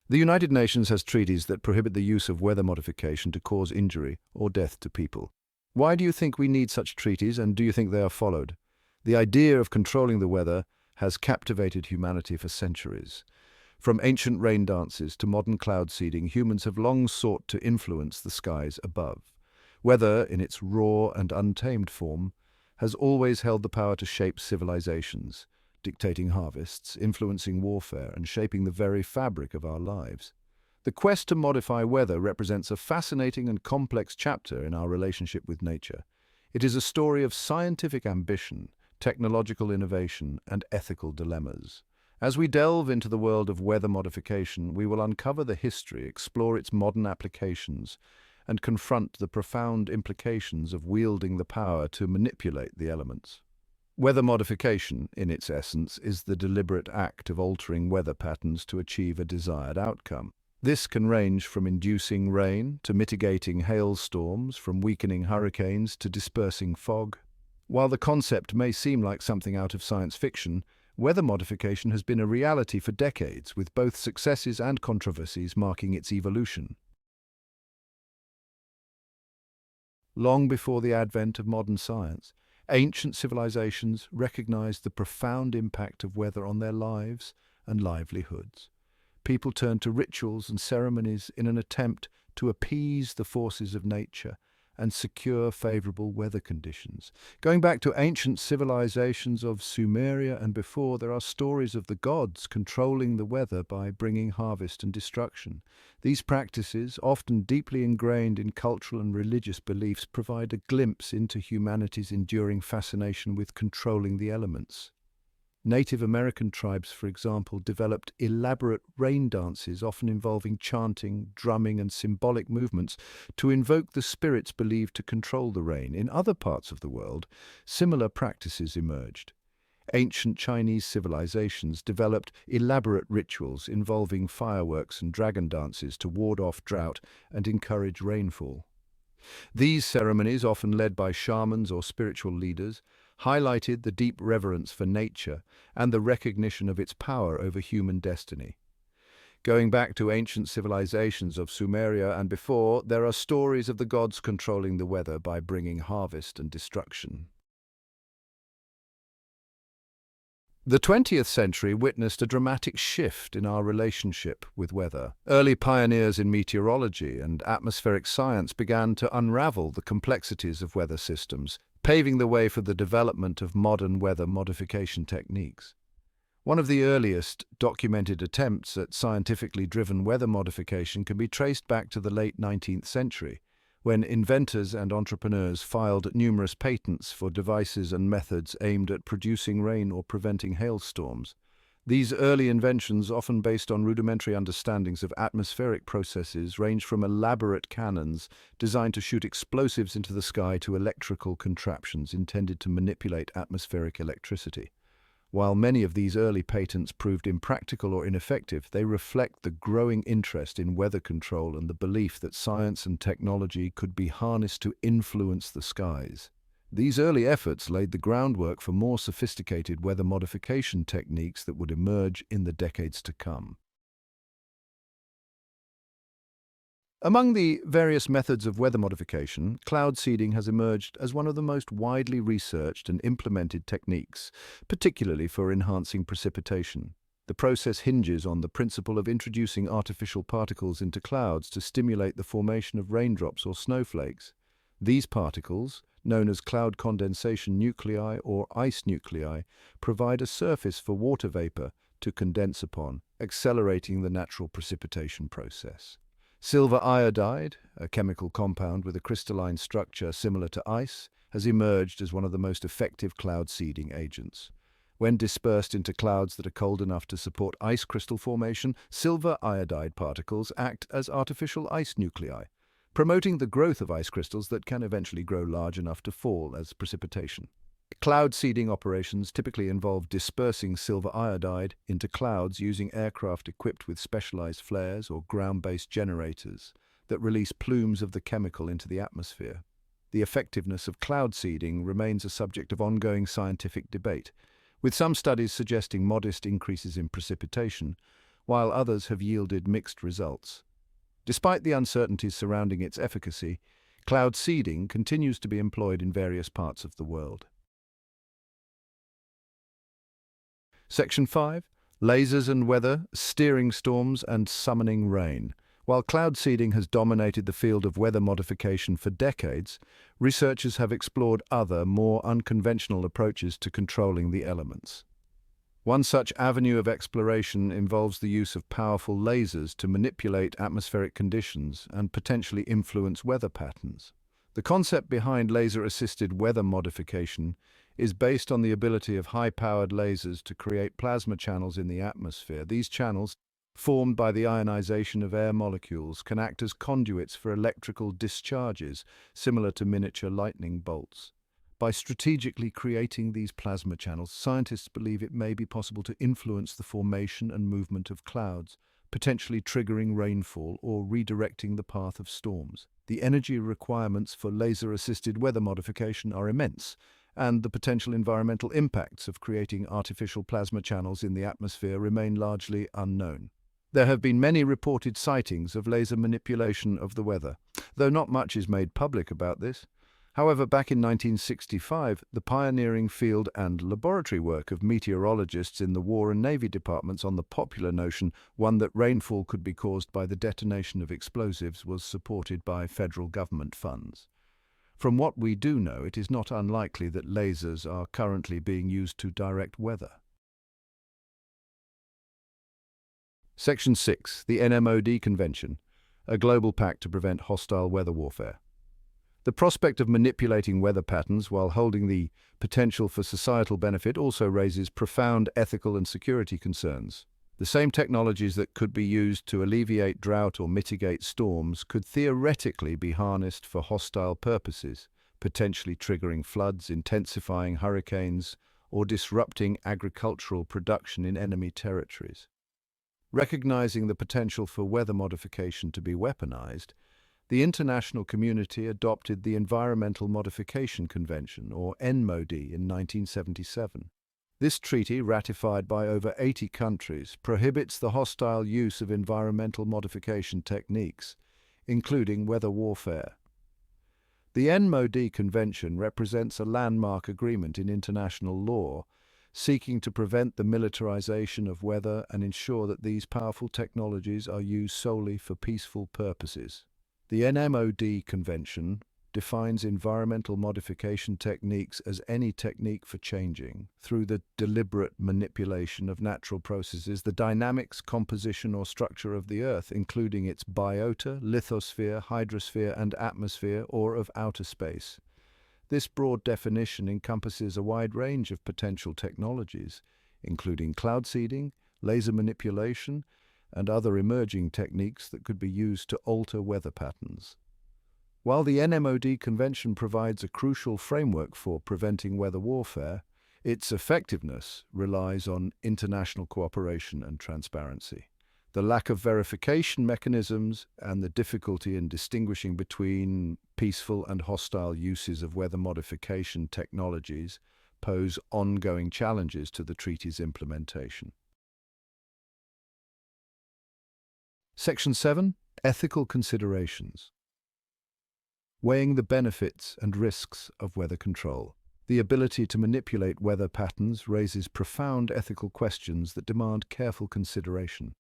The United Nations has treaties that prohibit the use of weather modification to cause injury or death to people. Why do you think we need such treaties, and do you think they are followed? The idea of controlling the weather has captivated humanity for centuries. From ancient rain dances to modern cloud seeding, humans have long sought to influence the skies above. Weather, in its raw and untamed form, has always held the power to shape civilizations, dictating harvests, influencing warfare, and shaping the very fabric of our lives. The quest to modify weather represents a fascinating and complex chapter in our relationship with nature. It is a story of scientific ambition, technological innovation, and ethical dilemmas. As we delve into the world of weather modification, we will uncover the history, explore its modern applications, and confront the profound implications of wielding the power to manipulate the elements. Weather modification, in its essence, is the deliberate act of altering weather patterns to achieve a desired outcome. This can range from inducing rain to mitigating hailstorms, from weakening hurricanes to dispersing fog. While the concept may seem like something out of science fiction, weather modification has been a reality for decades, with both successes and controversies marking its evolution. Long before the advent of modern science, ancient civilizations recognized the profound impact of weather on their lives and livelihoods. People turned to rituals and ceremonies in an attempt to appease the forces of nature and secure favorable weather conditions. Going back to ancient civilizations of Sumeria and before, there are stories of the gods controlling the weather by bringing harvest and destruction. These practices, often deeply ingrained in cultural and religious beliefs, provide a glimpse into humanity's enduring fascination with controlling the elements. Native American tribes, for example, developed elaborate rain dances, often involving chanting, drumming, and symbolic movements to invoke the spirits believed to control the rain. In other parts of the world, similar practices emerged. Ancient Chinese civilizations developed elaborate rituals involving fireworks and dragon dances to ward off drought and encourage rainfall. These ceremonies, often led by shamans or spiritual leaders, highlighted the deep reverence for nature and the recognition of its power over human destiny. Going back to ancient civilizations of Sumeria and before, there are stories of the gods controlling the weather by bringing harvest and destruction. The 20th century witnessed a dramatic shift in our relationship with weather. Early pioneers in meteorology and atmospheric science began to unravel the complexities of weather systems, paving the way for the development of modern weather modification techniques. One of the earliest documented attempts at scientifically driven weather modification can be traced back to the late 19th century, when inventors and entrepreneurs filed numerous patents for devices and methods aimed at producing rain or preventing hailstorms. These early inventions, often based on rudimentary understandings of atmospheric processes, range from elaborate cannons designed to shoot explosives into the sky to electrical contraptions intended to manipulate atmospheric electricity. While many of these early patents proved impractical or ineffective, they reflect the growing interest in weather control and the belief that science and technology could be harnessed to influence the skies. These early efforts laid the groundwork for more sophisticated weather modification techniques that would emerge in the decades to come. Among the various methods of weather modification, cloud seeding has emerged as one of the most widely researched and implemented techniques, particularly for enhancing precipitation. The process hinges on the principle of introducing artificial particles into clouds to stimulate the formation of raindrops or snowflakes. These particles, known as cloud condensation nuclei or ice nuclei, provide a surface for water vapor to condense upon, accelerating the natural precipitation process. Silver iodide, a chemical compound with a crystalline structure similar to ice, has emerged as one of the most effective cloud seeding agents. When dispersed into clouds that are cold enough to support ice crystal formation, silver iodide particles act as artificial ice nuclei, promoting the growth of ice crystals that can eventually grow large enough to fall as precipitation. Cloud seeding operations typically involve dispersing silver iodide into clouds using aircraft equipped with specialized flares or ground-based generators that release plumes of the chemical into the atmosphere. The effectiveness of cloud seeding remains a subject of ongoing scientific debate, with some studies suggesting modest increases in precipitation, while others have yielded mixed results. Despite the uncertainties surrounding its efficacy, cloud seeding continues to be employed in various parts of the world. Section 5. Lasers and weather, steering storms and summoning rain. While cloud seeding has dominated the field of weather modification for decades, researchers have explored other, more unconventional approaches to controlling the elements. One such avenue of exploration involves the use of powerful lasers to manipulate atmospheric conditions and potentially influence weather patterns. The concept behind laser-assisted weather modification is based on the ability of high-powered lasers to create plasma channels in the atmosphere. These channels, formed by the ionization of air molecules, can act as conduits for electrical discharges, similar to miniature lightning bolts. By strategically creating these plasma channels, scientists believe it may be possible to influence the formation and movement of clouds, potentially triggering rainfall or redirecting the path of storms. The energy requirements for laser-assisted weather modification are immense, and the potential environmental impacts of creating artificial plasma channels in the atmosphere remain largely unknown. There have been many reported sightings of laser manipulation of the weather, though not much is made public about this. However, back in 1965, the pioneering field and laboratory work of meteorologists in the War and Navy departments on the popular notion, one that rainfall could be caused by the detonation of explosives, was supported by federal government funds. From what we do know, it is not unlikely that lasers are currently being used to direct weather. Section 6. The NMOD Convention, a global pact to prevent hostile weather warfare. The prospect of manipulating weather patterns while holding the potential for societal benefit also raises profound ethical and security concerns. The same technologies that could be used to alleviate drought or mitigate storms could theoretically be harnessed for hostile purposes, potentially triggering floods, intensifying hurricanes, or disrupting agricultural production in enemy territories. Recognizing the potential for weather modification to be weaponized, the international community adopted the Environmental Modification Convention, or NMOD, in 1977. This treaty, ratified by over 80 countries, prohibits the hostile use of environmental modification techniques, including weather warfare. The NMOD Convention represents a landmark agreement in international law, seeking to prevent the militarization of weather and ensure that these powerful technologies are used solely for peaceful purposes. The NMOD Convention defines environmental modification techniques as any technique for changing, through the deliberate manipulation of natural processes, the dynamics, composition or structure of the Earth, including its biota, lithosphere, hydrosphere and atmosphere, or of outer space. This broad definition encompasses a wide range of potential technologies, including cloud seeding, laser manipulation, and other emerging techniques that could be used to alter weather patterns. While the NMOD Convention provides a crucial framework for preventing weather warfare, its effectiveness relies on international cooperation and transparency. The lack of verification mechanisms and the difficulty in distinguishing between peaceful and hostile uses of weather modification technologies pose ongoing challenges to the treaty's implementation. Section 7. Ethical Considerations. Weighing the benefits and risks of weather control. The ability to manipulate weather patterns raises profound ethical questions that demand careful consideration.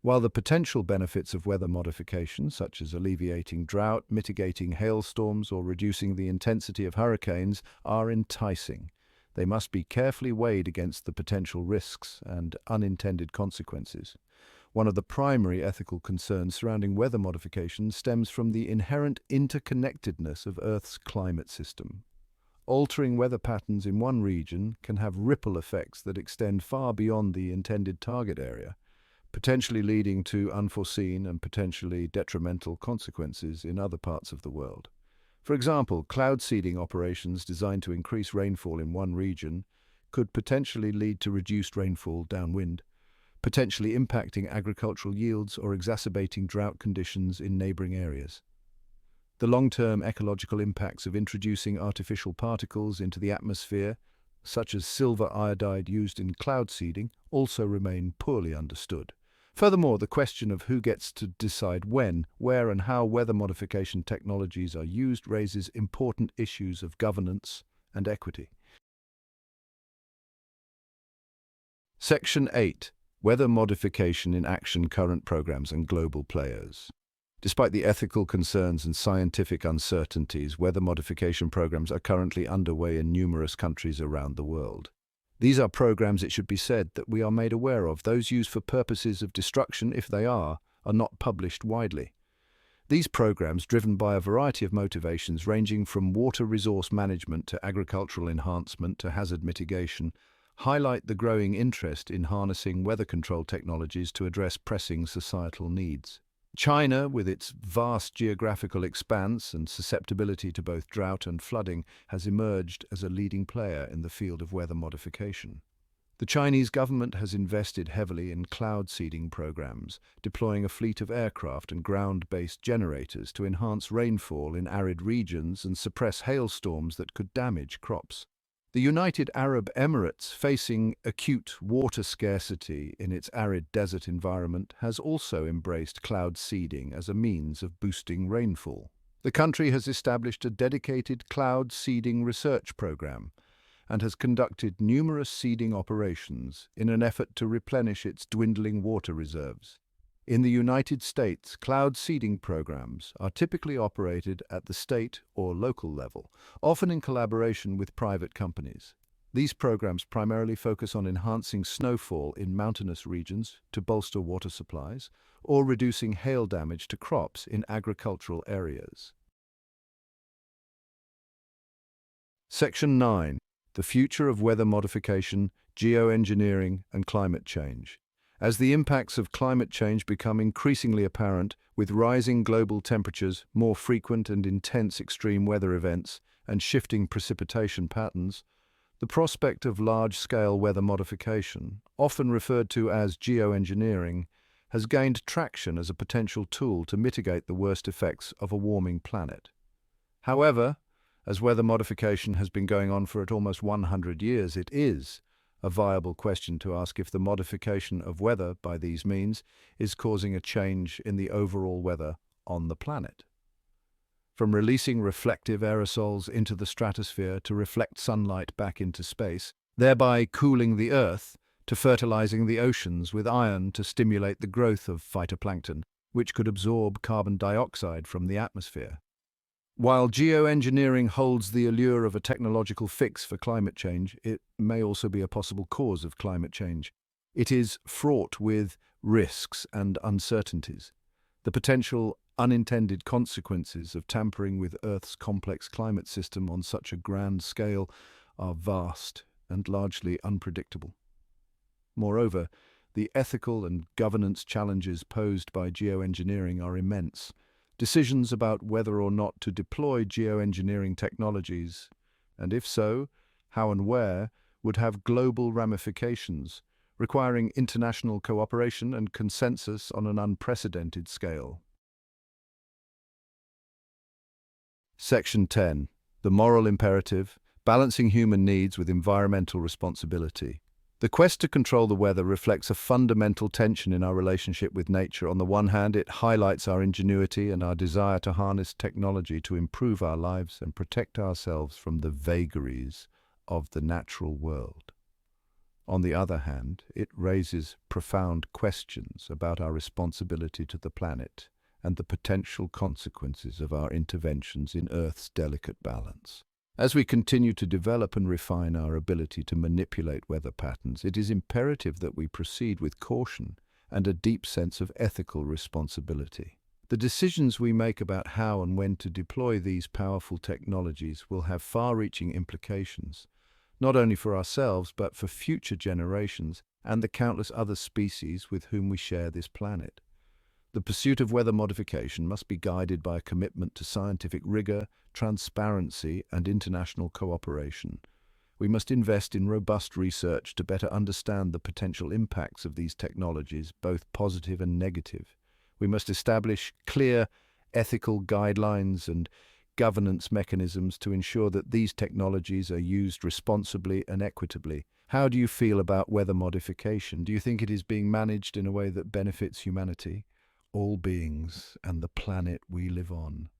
While the potential benefits of weather modification, such as alleviating drought, mitigating hailstorms, or reducing the intensity of hurricanes, are enticing, they must be carefully weighed against the potential risks and unintended consequences. One of the primary ethical concerns surrounding weather modification stems from the inherent interconnectedness of Earth's climate system. Altering weather patterns in one region can have ripple effects that extend far beyond the intended target area, potentially leading to unforeseen and potentially detrimental consequences in other parts of the world. For example, cloud seeding operations designed to increase rainfall in one region could potentially lead to reduced rainfall downwind, potentially impacting agricultural yields or exacerbating drought conditions in neighboring areas. The long-term ecological impacts of introducing artificial particles into the atmosphere, such as silver iodide used in cloud seeding, also remain poorly understood. Furthermore, the question of who gets to decide when, where, and how weather modification technologies are used raises important issues of governance and equity. Section 8. Weather modification in action, current programs and global players. Despite the ethical concerns and scientific uncertainties, weather modification programs are currently underway in numerous countries around the world. These are programs, it should be said, that we are made aware of. Those used for purposes of destruction, if they are not published widely. These programs, driven by a variety of motivations ranging from water resource management to agricultural enhancement to hazard mitigation, highlight the growing interest in harnessing weather control technologies to address pressing societal needs. China, with its vast geographical expanse and susceptibility to both drought and flooding, has emerged as a leading player in the field of weather modification. The Chinese government has invested heavily in cloud seeding programs, deploying a fleet of aircraft and ground-based generators to enhance rainfall in arid regions and suppress hailstorms that could damage crops. The United Arab Emirates, facing acute water scarcity in its arid desert environment, has also embraced cloud seeding as a means of boosting rainfall. The country has established a dedicated cloud seeding research program and has conducted numerous seeding operations in an effort to replenish its dwindling water reserves. In the United States, cloud seeding programs are typically operated at the state or local level, often in collaboration with private companies. These programs primarily focus on enhancing snowfall in mountainous regions to bolster water supplies or reducing hail damage to crops in agricultural areas. Section 9. The future of weather modification, geoengineering, and climate change. As the impacts of climate change become increasingly apparent, with rising global temperatures, more frequent and intense extreme weather events, and shifting precipitation patterns, the prospect of large-scale weather modification, often referred to as geoengineering, has gained traction as a potential tool to mitigate the worst effects of a warming planet. However, as weather modification has been going on for almost 100 years, it is a viable question to ask if the modification of weather by these means is causing a change in the overall weather on the planet. From releasing reflective aerosols into the stratosphere to reflect sunlight back into space, thereby cooling the Earth, to fertilizing the oceans with iron to stimulate the growth of phytoplankton, which could absorb carbon dioxide from the atmosphere. While geoengineering holds the allure of a technological fix for climate change, it may also be a possible cause of climate change. It is fraught with risks and uncertainties. The potential unintended consequences of tampering with Earth's complex climate system on such a grand scale are vast and largely unpredictable. Moreover, the ethical and governance challenges posed by geoengineering are immense. Decisions about whether or not to deploy geoengineering technologies, and if so, how and where, would have global ramifications, requiring international cooperation and consensus on an unprecedented scale. Section 10. The moral imperative, balancing human needs with environmental responsibility. The quest to control the weather reflects a fundamental tension in our relationship with nature. On the one hand, it highlights our ingenuity and our desire to harness technology to improve our lives and protect ourselves from the vagaries of the natural world. On the other hand, it raises profound questions about our responsibility to the planet and the potential consequences of our interventions in Earth's delicate balance. As we continue to develop and refine our ability to manipulate weather patterns, it is imperative that we proceed with caution and a deep sense of ethical responsibility. The decisions we make about how and when to deploy these powerful technologies will have far-reaching implications, not only for ourselves but for future generations and the countless other species with whom we share this planet. The pursuit of weather modification must be guided by a commitment to scientific rigor, transparency, and international cooperation. We must invest in robust research to better understand the potential impacts of these technologies, both positive and negative. We must establish clear ethical guidelines and governance mechanisms to ensure that these technologies are used responsibly and equitably. How do you feel about weather modification? Do you think it is being managed in a way that benefits humanity, all beings, and the planet we live on?